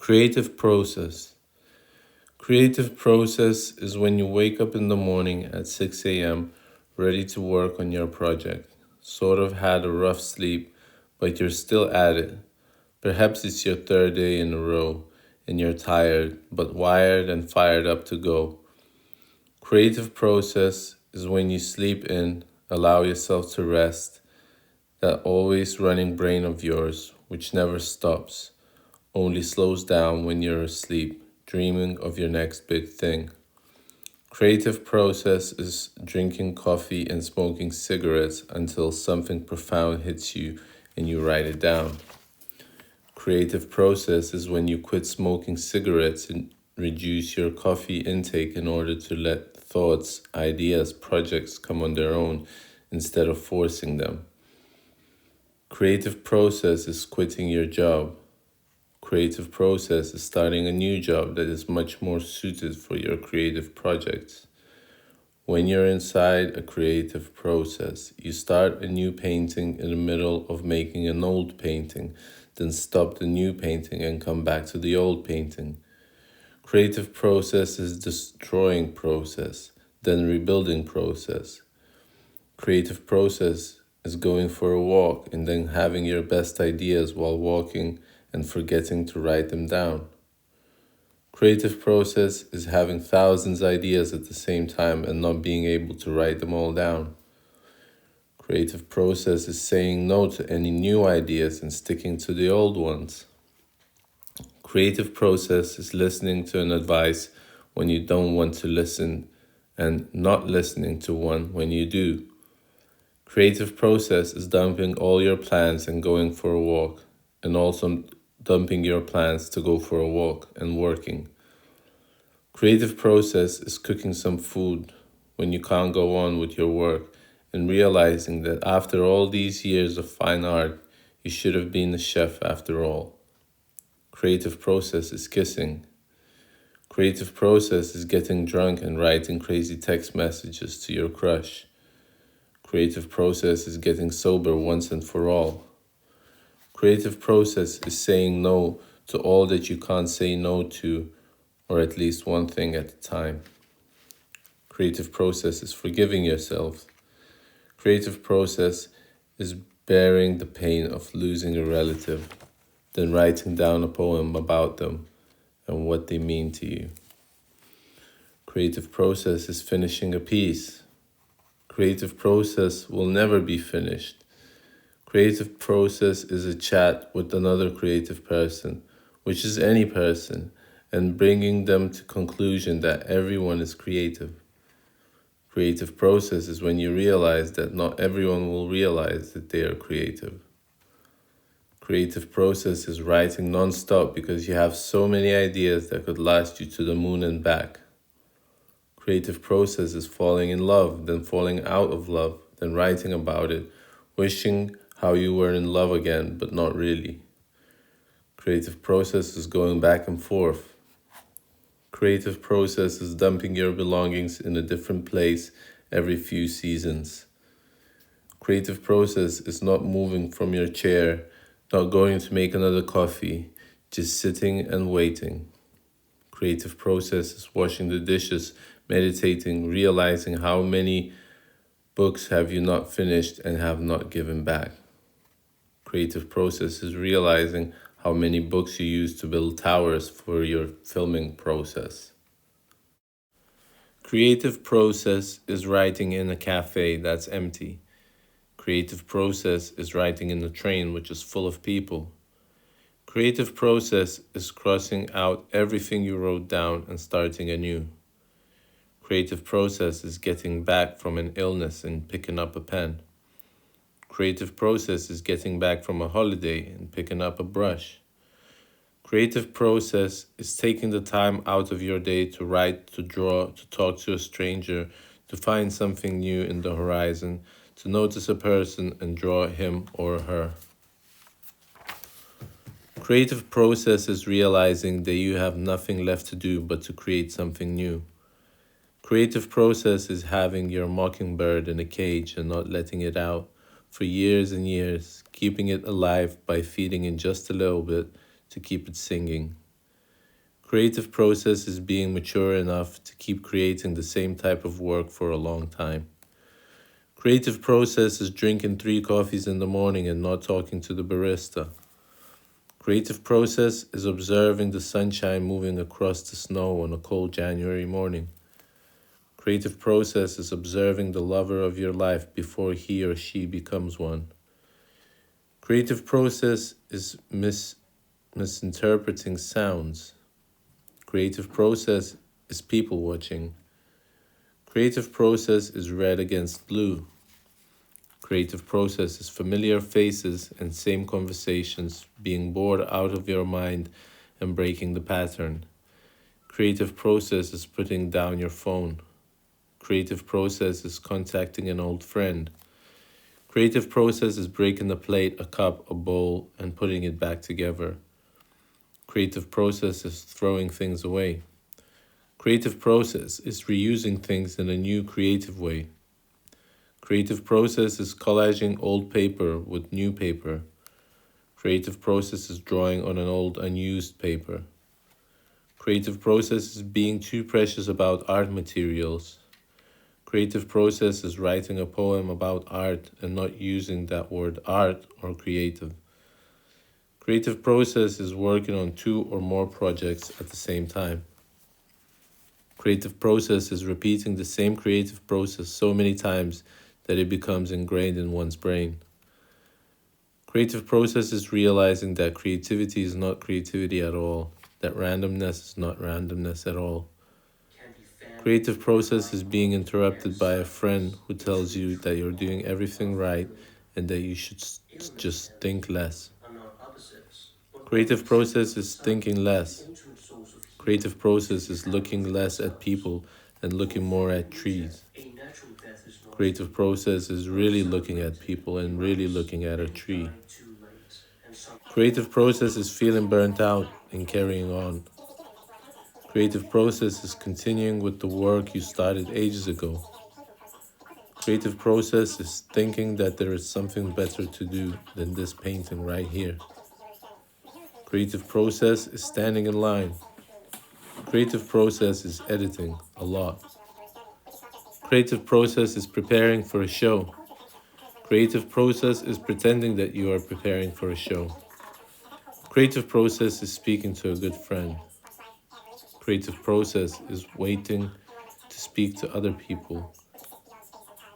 Creative process. Creative process is when you wake up in the morning at 6 a.m. ready to work on your project. Sort of had a rough sleep, but you're still at it. Perhaps it's your third day in a row and you're tired, but wired and fired up to go. Creative process is when you sleep in, allow yourself to rest, that always running brain of yours, which never stops, only slows down when you're asleep, dreaming of your next big thing. Creative process is drinking coffee and smoking cigarettes until something profound hits you and you write it down. Creative process is when you quit smoking cigarettes and reduce your coffee intake in order to let thoughts, ideas, projects come on their own instead of forcing them. Creative process is quitting your job. Creative process is starting a new job that is much more suited for your creative projects. When you're inside a creative process, you start a new painting in the middle of making an old painting, then stop the new painting and come back to the old painting. Creative process is destroying process, then rebuilding process. Creative process is going for a walk and then having your best ideas while walking and forgetting to write them down. Creative process is having thousands of ideas at the same time and not being able to write them all down. Creative process is saying no to any new ideas and sticking to the old ones. Creative process is listening to an advice when you don't want to listen and not listening to one when you do. Creative process is dumping all your plans and going for a walk, and also dumping your plans to go for a walk and working. Creative process is cooking some food when you can't go on with your work and realizing that after all these years of fine art, you should have been a chef after all. Creative process is kissing. Creative process is getting drunk and writing crazy text messages to your crush. Creative process is getting sober once and for all. Creative process is saying no to all that you can't say no to, or at least one thing at a time. Creative process is forgiving yourself. Creative process is bearing the pain of losing a relative, then writing down a poem about them and what they mean to you. Creative process is finishing a piece. Creative process will never be finished. Creative process is a chat with another creative person, which is any person, and bringing them to conclusion that everyone is creative. Creative process is when you realize that not everyone will realize that they are creative. Creative process is writing non-stop because you have so many ideas that could last you to the moon and back. Creative process is falling in love, then falling out of love, then writing about it, wishing how you were in love again, but not really. Creative process is going back and forth. Creative process is dumping your belongings in a different place every few seasons. Creative process is not moving from your chair, not going to make another coffee, just sitting and waiting. Creative process is washing the dishes, meditating, realizing how many books have you not finished and have not given back. Creative process is realizing how many books you use to build towers for your filming process. Creative process is writing in a cafe that's empty. Creative process is writing in a train which is full of people. Creative process is crossing out everything you wrote down and starting anew. Creative process is getting back from an illness and picking up a pen. Creative process is getting back from a holiday and picking up a brush. Creative process is taking the time out of your day to write, to draw, to talk to a stranger, to find something new in the horizon, to notice a person and draw him or her. Creative process is realizing that you have nothing left to do but to create something new. Creative process is having your mockingbird in a cage and not letting it out for years and years, keeping it alive by feeding it just a little bit to keep it singing. Creative process is being mature enough to keep creating the same type of work for a long time. Creative process is drinking 3 coffees in the morning and not talking to the barista. Creative process is observing the sunshine moving across the snow on a cold January morning. Creative process is observing the lover of your life before he or she becomes one. Creative process is misinterpreting sounds. Creative process is people watching. Creative process is red against blue. Creative process is familiar faces and same conversations being bored out of your mind and breaking the pattern. Creative process is putting down your phone. Creative process is contacting an old friend. Creative process is breaking a plate, a cup, a bowl, and putting it back together. Creative process is throwing things away. Creative process is reusing things in a new creative way. Creative process is collaging old paper with new paper. Creative process is drawing on an old unused paper. Creative process is being too precious about art materials. Creative process is writing a poem about art and not using that word art or creative. Creative process is working on 2 or more projects at the same time. Creative process is repeating the same creative process so many times that it becomes ingrained in one's brain. Creative process is realizing that creativity is not creativity at all, that randomness is not randomness at all. Creative process is being interrupted by a friend who tells you that you're doing everything right and that you should just think less. Creative process is thinking less. Creative process is looking less at people and looking more at trees. Creative process is really looking at people and really looking at a tree. Creative process is feeling burnt out and carrying on. Creative process is continuing with the work you started ages ago. Creative process is thinking that there is something better to do than this painting right here. Creative process is standing in line. Creative process is editing a lot. Creative process is preparing for a show. Creative process is pretending that you are preparing for a show. Creative process is speaking to a good friend. Creative process is waiting to speak to other people.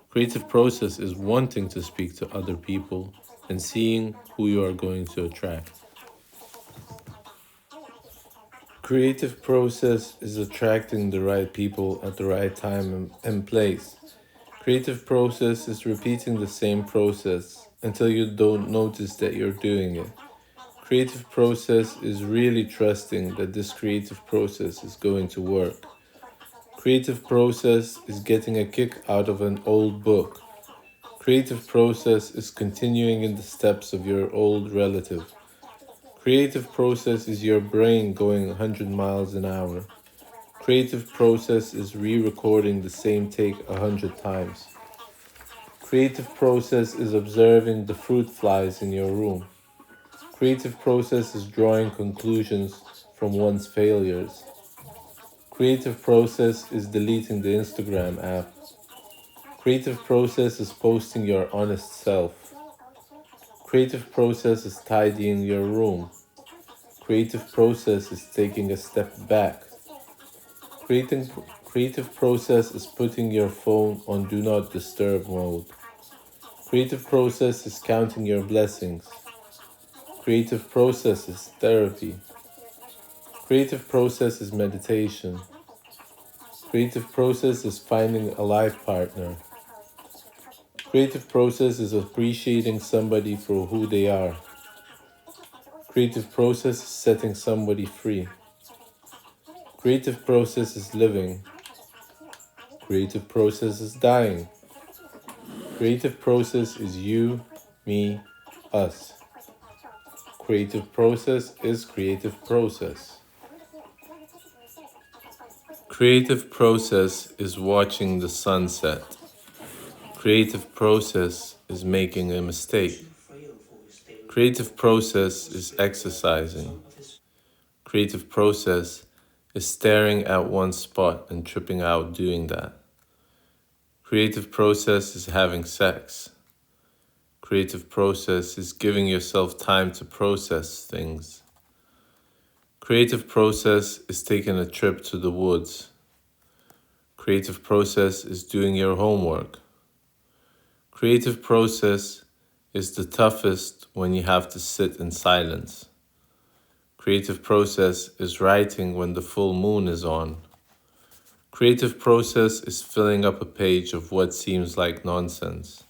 Creative process is wanting to speak to other people and seeing who you are going to attract. Creative process is attracting the right people at the right time and place. Creative process is repeating the same process until you don't notice that you're doing it. Creative process is really trusting that this creative process is going to work. Creative process is getting a kick out of an old book. Creative process is continuing in the steps of your old relative. Creative process is your brain going 100 miles an hour. Creative process is re-recording the same take 100 times. Creative process is observing the fruit flies in your room. Creative process is drawing conclusions from one's failures. Creative process is deleting the Instagram app. Creative process is posting your honest self. Creative process is tidying your room. Creative process is taking a step back. Creative process is putting your phone on do not disturb mode. Creative process is counting your blessings. Creative process is therapy. Creative process is meditation. Creative process is finding a life partner. Creative process is appreciating somebody for who they are. Creative process is setting somebody free. Creative process is living. Creative process is dying. Creative process is you, me, us. Creative process is creative process. Creative process is watching the sunset. Creative process is making a mistake. Creative process is exercising. Creative process is staring at one spot and tripping out doing that. Creative process is having sex. Creative process is giving yourself time to process things. Creative process is taking a trip to the woods. Creative process is doing your homework. Creative process is the toughest when you have to sit in silence. Creative process is writing when the full moon is on. Creative process is filling up a page of what seems like nonsense.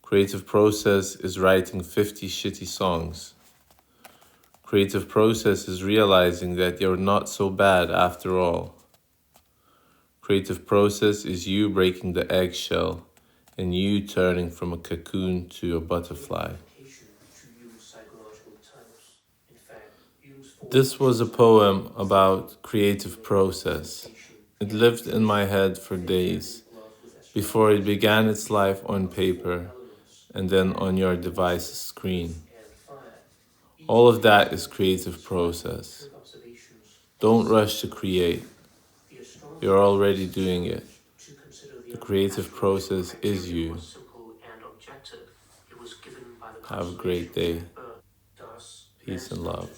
Creative process is writing 50 shitty songs. Creative process is realizing that you're not so bad after all. Creative process is you breaking the eggshell and you turning from a cocoon to a butterfly. This was a poem about creative process. It lived in my head for days before it began its life on paper and then on your device's screen. All of that is creative process. Don't rush to create. You're already doing it. The creative process is you. Have a great day. Peace and love.